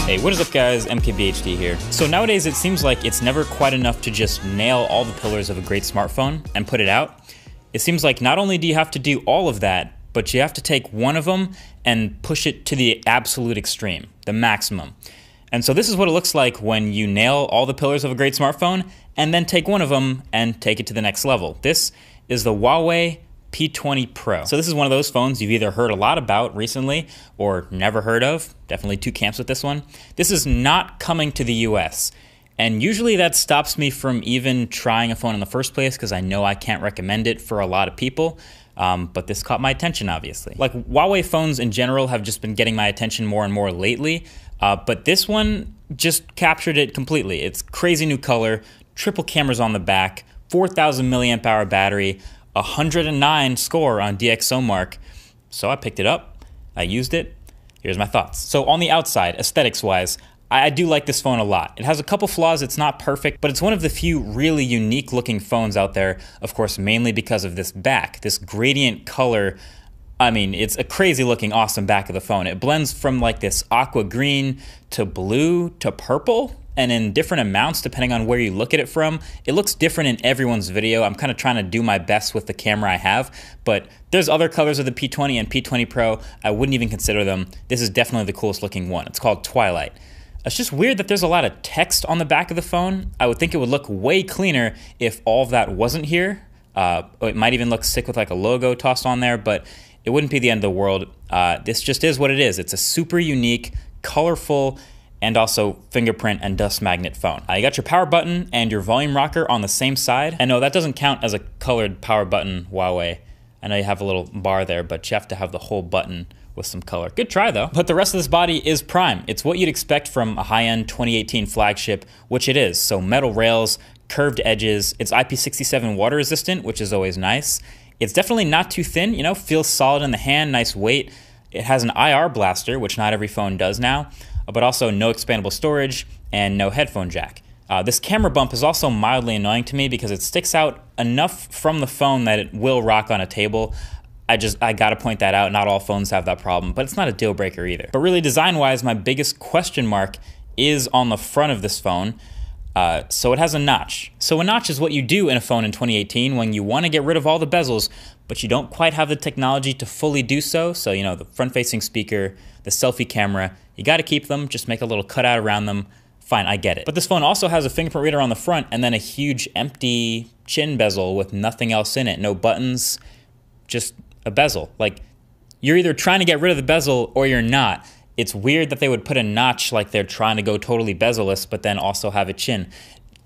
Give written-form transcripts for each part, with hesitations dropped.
Hey, what is up guys, MKBHD here. So nowadays it seems like it's never quite enough to just nail all the pillars of a great smartphone and put it out. It seems like not only do you have to do all of that, but you have to take one of them and push it to the absolute extreme, the maximum. And so this is what it looks like when you nail all the pillars of a great smartphone and then take one of them and take it to the next level. This is the Huawei P20 Pro. So this is one of those phones you've either heard a lot about recently or never heard of. Definitely two camps with this one. This is not coming to the US. And usually that stops me from even trying a phone in the first place because I know I can't recommend it for a lot of people. But this caught my attention, obviously. Like Huawei phones in general have just been getting my attention more and more lately. But this one just captured it completely. It's crazy new color, triple cameras on the back, 4,000 milliamp hour battery, 109 score on DxOMark. So I picked it up, I used it. Here's my thoughts. So on the outside, aesthetics wise, I do like this phone a lot. It has a couple flaws, it's not perfect, but it's one of the few really unique looking phones out there, of course, mainly because of this back, this gradient color. I mean, it's a crazy looking, awesome back of the phone. It blends from like this aqua green to blue to purple, and in different amounts depending on where you look at it from. It looks different in everyone's video. I'm kind of trying to do my best with the camera I have, but there's other colors of the P20 and P20 Pro. I wouldn't even consider them. This is definitely the coolest looking one. It's called Twilight. It's just weird that there's a lot of text on the back of the phone. I would think it would look way cleaner if all of that wasn't here. It might even look sick with like a logo tossed on there, but it wouldn't be the end of the world. This just is what it is. It's a super unique, colorful, and also fingerprint and dust magnet phone. You got your power button and your volume rocker on the same side. And no, that doesn't count as a colored power button, Huawei. I know you have a little bar there, but you have to have the whole button with some color. Good try though. But the rest of this body is prime. It's what you'd expect from a high-end 2018 flagship, which it is. So metal rails, curved edges, it's IP67 water resistant, which is always nice. It's definitely not too thin, you know, feels solid in the hand, nice weight. It has an IR blaster, which not every phone does now, but also no expandable storage and no headphone jack. This camera bump is also mildly annoying to me because it sticks out enough from the phone that it will rock on a table. I gotta point that out. Not all phones have that problem, but it's not a deal breaker either. But really design-wise, my biggest question mark is on the front of this phone. So it has a notch. So a notch is what you do in a phone in 2018 when you want to get rid of all the bezels, but you don't quite have the technology to fully do so. So, you know, the front-facing speaker, the selfie camera, you got to keep them, just make a little cutout around them. Fine, I get it. But this phone also has a fingerprint reader on the front and then a huge empty chin bezel with nothing else in it. No buttons, just a bezel. Like, you're either trying to get rid of the bezel or you're not. It's weird that they would put a notch like they're trying to go totally bezel-less, but then also have a chin.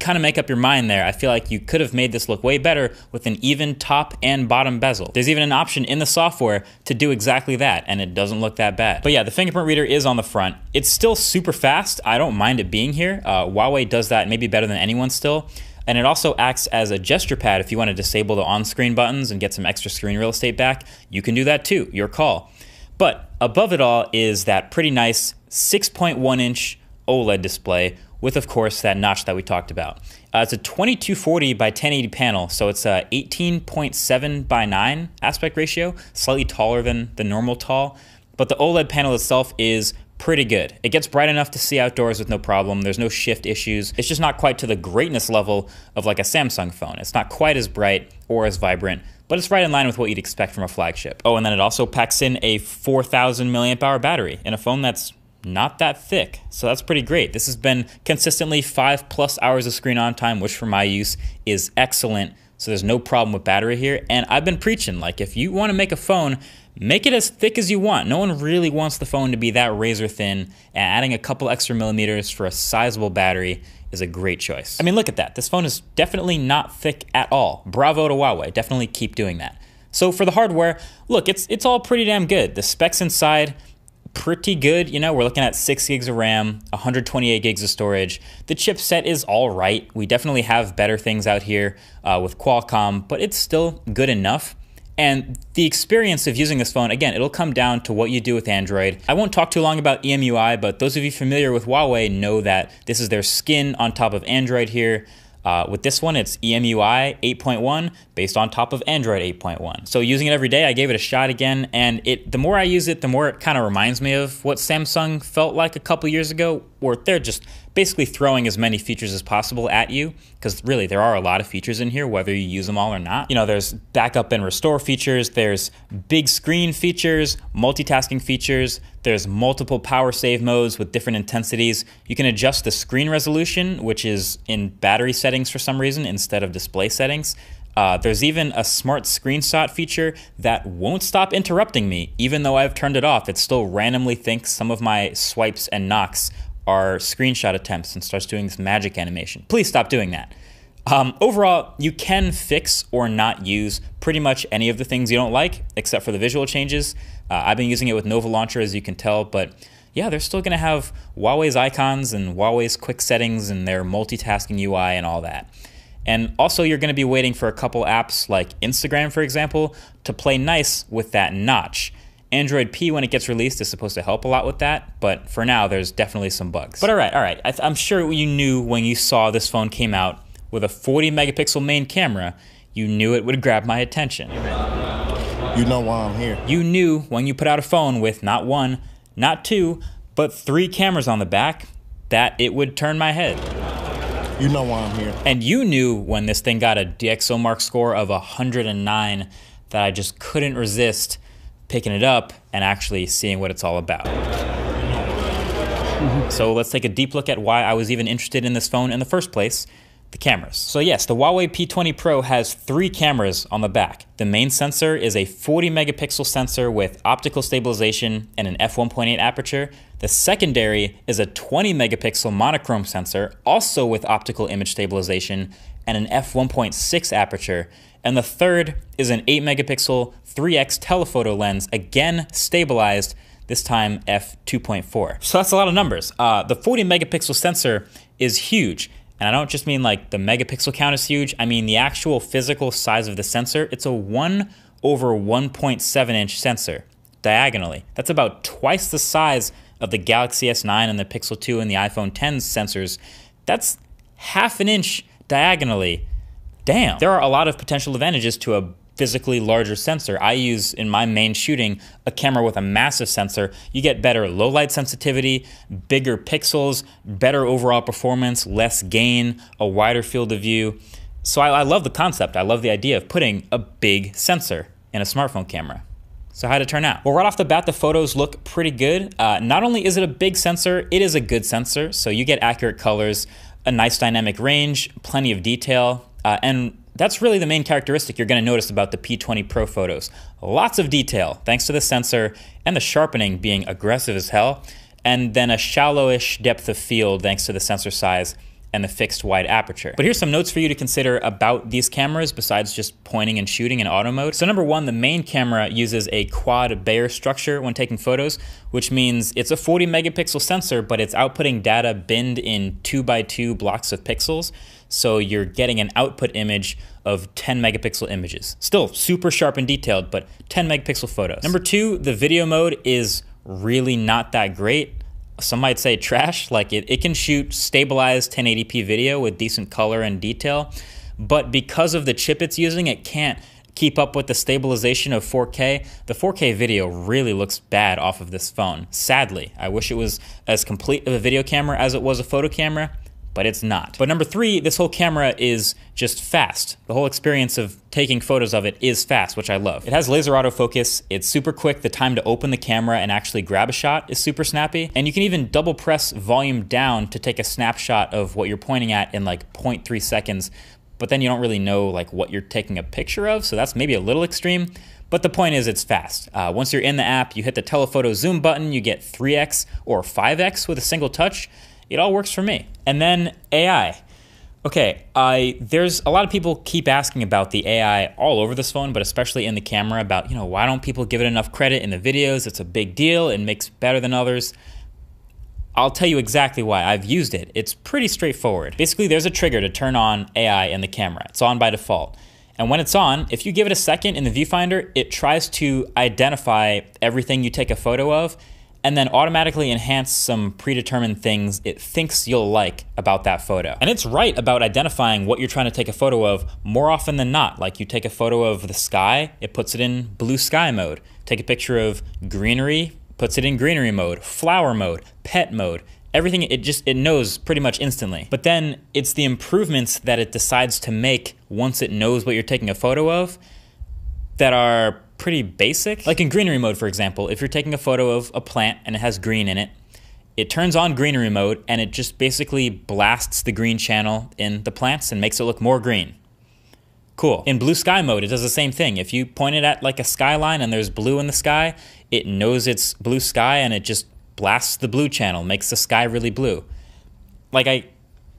Kind of make up your mind there. I feel like you could have made this look way better with an even top and bottom bezel. There's even an option in the software to do exactly that, and it doesn't look that bad. But yeah, the fingerprint reader is on the front. It's still super fast. I don't mind it being here. Huawei does that maybe better than anyone still. And it also acts as a gesture pad if you want to disable the on-screen buttons and get some extra screen real estate back. You can do that too, your call. But above it all is that pretty nice 6.1-inch OLED display with, of course, that notch that we talked about. It's a 2240 by 1080 panel, so it's a 18.7 by 9 aspect ratio, slightly taller than the normal tall. But the OLED panel itself is pretty good. It gets bright enough to see outdoors with no problem. There's no shift issues. It's just not quite to the greatness level of like a Samsung phone. It's not quite as bright or as vibrant, but it's right in line with what you'd expect from a flagship. Oh, and then it also packs in a 4,000 milliamp hour battery in a phone that's not that thick. So that's pretty great. This has been consistently 5+ hours of screen on time, which for my use is excellent. So there's no problem with battery here. And I've been preaching, like if you want to make a phone, make it as thick as you want. No one really wants the phone to be that razor thin, and adding a couple extra millimeters for a sizable battery is a great choice. I mean, look at that. This phone is definitely not thick at all. Bravo to Huawei. Definitely keep doing that. So for the hardware, look, it's all pretty damn good. The specs inside, pretty good. You know, we're looking at 6 gigs of RAM, 128 gigs of storage. The chipset is all right. We definitely have better things out here with Qualcomm, but it's still good enough. And the experience of using this phone, again, it'll come down to what you do with Android. I won't talk too long about EMUI, but those of you familiar with Huawei know that this is their skin on top of Android here. With this one, it's EMUI 8.1 based on top of Android 8.1. So using it every day, I gave it a shot again, and the more I use it, the more it kind of reminds me of what Samsung felt like a couple years ago, where they're just basically throwing as many features as possible at you, because really there are a lot of features in here, whether you use them all or not. You know, there's backup and restore features, there's big screen features, multitasking features, there's multiple power save modes with different intensities. You can adjust the screen resolution, which is in battery settings for some reason instead of display settings. There's even a smart screenshot feature that won't stop interrupting me. Even though I've turned it off, it still randomly thinks some of my swipes and knocks are screenshot attempts and starts doing this magic animation. Please stop doing that. Overall, you can fix or not use pretty much any of the things you don't like, except for the visual changes. I've been using it with Nova Launcher, as you can tell, but yeah, they're still gonna have Huawei's icons and Huawei's quick settings and their multitasking UI and all that. And also, you're gonna be waiting for a couple apps like Instagram, for example, to play nice with that notch. Android P, when it gets released, is supposed to help a lot with that, but for now, there's definitely some bugs. But all right, I'm sure you knew when you saw this phone came out with a 40 megapixel main camera, you knew it would grab my attention. You know why I'm here. You knew when you put out a phone with not one, not two, but 3 cameras on the back, that it would turn my head. You know why I'm here. And you knew when this thing got a DxOMark score of 109 that I just couldn't resist picking it up and actually seeing what it's all about. So let's take a deep look at why I was even interested in this phone in the first place. The cameras. So yes, the Huawei P20 Pro has 3 cameras on the back. The main sensor is a 40 megapixel sensor with optical stabilization and an f1.8 aperture. The secondary is a 20 megapixel monochrome sensor, also with optical image stabilization and an f1.6 aperture. And the third is an 8 megapixel 3x telephoto lens, again stabilized, this time f2.4. So that's a lot of numbers. The 40 megapixel sensor is huge. And I don't just mean like the megapixel count is huge, I mean the actual physical size of the sensor. It's a 1/1.7 inch sensor, diagonally. That's about twice the size of the Galaxy S9 and the Pixel 2 and the iPhone X's sensors. That's half an inch diagonally. Damn. There are a lot of potential advantages to a physically larger sensor. I use, in my main shooting, a camera with a massive sensor. You get better low light sensitivity, bigger pixels, better overall performance, less gain, a wider field of view. So I love the concept. I love the idea of putting a big sensor in a smartphone camera. So how'd it turn out? Well, right off the bat, the photos look pretty good. Not only is it a big sensor, it is a good sensor. So you get accurate colors, a nice dynamic range, plenty of detail, and that's really the main characteristic you're going to notice about the P20 Pro photos. Lots of detail, thanks to the sensor, and the sharpening being aggressive as hell, and then a shallowish depth of field thanks to the sensor size and the fixed wide aperture. But here's some notes for you to consider about these cameras besides just pointing and shooting in auto mode. So number 1, the main camera uses a quad Bayer structure when taking photos, which means it's a 40 megapixel sensor, but it's outputting data binned in 2x2 blocks of pixels. So you're getting an output image of 10 megapixel images. Still super sharp and detailed, but 10 megapixel photos. Number 2, the video mode is really not that great. Some might say trash. Like it can shoot stabilized 1080p video with decent color and detail, but because of the chip it's using, it can't keep up with the stabilization of 4K. The 4K video really looks bad off of this phone. Sadly, I wish it was as complete of a video camera as it was a photo camera, but it's not. But number 3, this whole camera is just fast. The whole experience of taking photos of it is fast, which I love. It has laser autofocus, it's super quick, the time to open the camera and actually grab a shot is super snappy, and you can even double press volume down to take a snapshot of what you're pointing at in like 0.3 seconds, but then you don't really know like what you're taking a picture of, so that's maybe a little extreme. But the point is it's fast. Once you're in the app, you hit the telephoto zoom button, you get 3x or 5x with a single touch. It all works for me. And then AI. Okay, there's a lot of people keep asking about the AI all over this phone, but especially in the camera about, why don't people give it enough credit in the videos? It's a big deal, it makes better than others. I'll tell you exactly why. I've used it. It's pretty straightforward. Basically, there's a trigger to turn on AI in the camera. It's on by default. And when it's on, if you give it a second in the viewfinder, it tries to identify everything you take a photo of, and then automatically enhance some predetermined things it thinks you'll like about that photo. And it's right about identifying what you're trying to take a photo of more often than not. Like you take a photo of the sky, it puts it in blue sky mode. Take a picture of greenery, puts it in greenery mode, flower mode, pet mode. Everything, it knows pretty much instantly. But then it's the improvements that it decides to make once it knows what you're taking a photo of that are pretty basic. Like in greenery mode, for example, if you're taking a photo of a plant and it has green in it, it turns on greenery mode and it just basically blasts the green channel in the plants and makes it look more green. Cool. In blue sky mode, it does the same thing. If you point it at like a skyline and there's blue in the sky, it knows it's blue sky and it just blasts the blue channel, makes the sky really blue.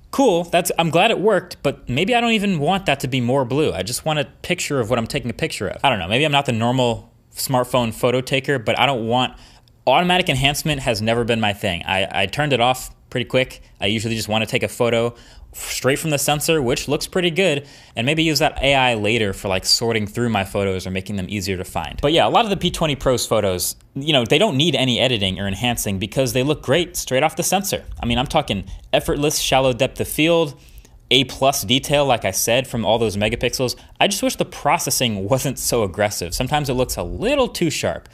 Cool, I'm glad it worked, but maybe I don't even want that to be more blue. I just want a picture of what I'm taking a picture of. I don't know, maybe I'm not the normal smartphone photo taker, but I don't want, automatic enhancement has never been my thing. I turned it off pretty quick. I usually just want to take a photo straight from the sensor, which looks pretty good, and maybe use that AI later for like sorting through my photos or making them easier to find. But yeah, a lot of the P20 Pro's photos, you know, they don't need any editing or enhancing because they look great straight off the sensor. I mean, I'm talking effortless shallow depth of field, A+ detail, like I said, from all those megapixels. I just wish the processing wasn't so aggressive. Sometimes it looks a little too sharp.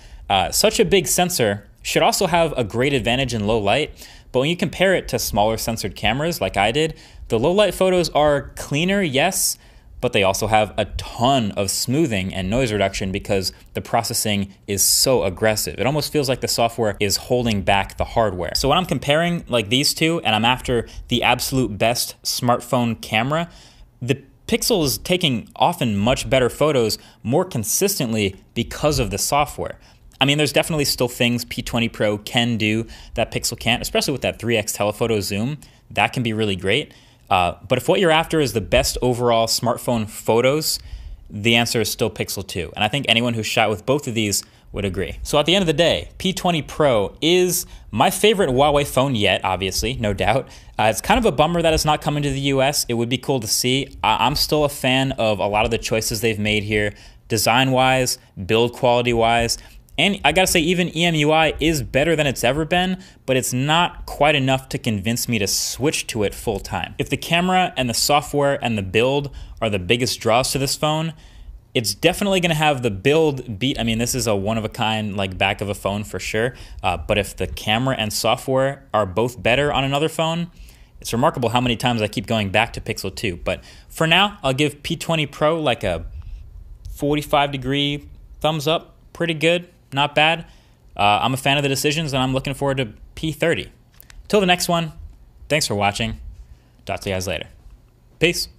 Such a big sensor should also have a great advantage in low light, but when you compare it to smaller sensored cameras like I did, the low light photos are cleaner, yes, but they also have a ton of smoothing and noise reduction because the processing is so aggressive. It almost feels like the software is holding back the hardware. So when I'm comparing like these two and I'm after the absolute best smartphone camera, the Pixel is taking often much better photos more consistently because of the software. I mean, there's definitely still things P20 Pro can do that Pixel can't, especially with that 3x telephoto zoom. That can be really great. But if what you're after is the best overall smartphone photos, the answer is still Pixel 2. And I think anyone who's shot with both of these would agree. So at the end of the day, P20 Pro is my favorite Huawei phone yet, obviously, no doubt. It's kind of a bummer that it's not coming to the US. It would be cool to see. I'm still a fan of a lot of the choices they've made here, design-wise, build quality-wise. And I gotta say, even EMUI is better than it's ever been, but it's not quite enough to convince me to switch to it full time. If the camera and the software and the build are the biggest draws to this phone, it's definitely gonna have the build beat. I mean, this is a one-of-a-kind like back of a phone for sure, but if the camera and software are both better on another phone, it's remarkable how many times I keep going back to Pixel 2. But for now, I'll give P20 Pro like a 45-degree thumbs up, pretty good. Not bad. I'm a fan of the decisions, and I'm looking forward to P30. Till the next one, thanks for watching. Talk to you guys later. Peace.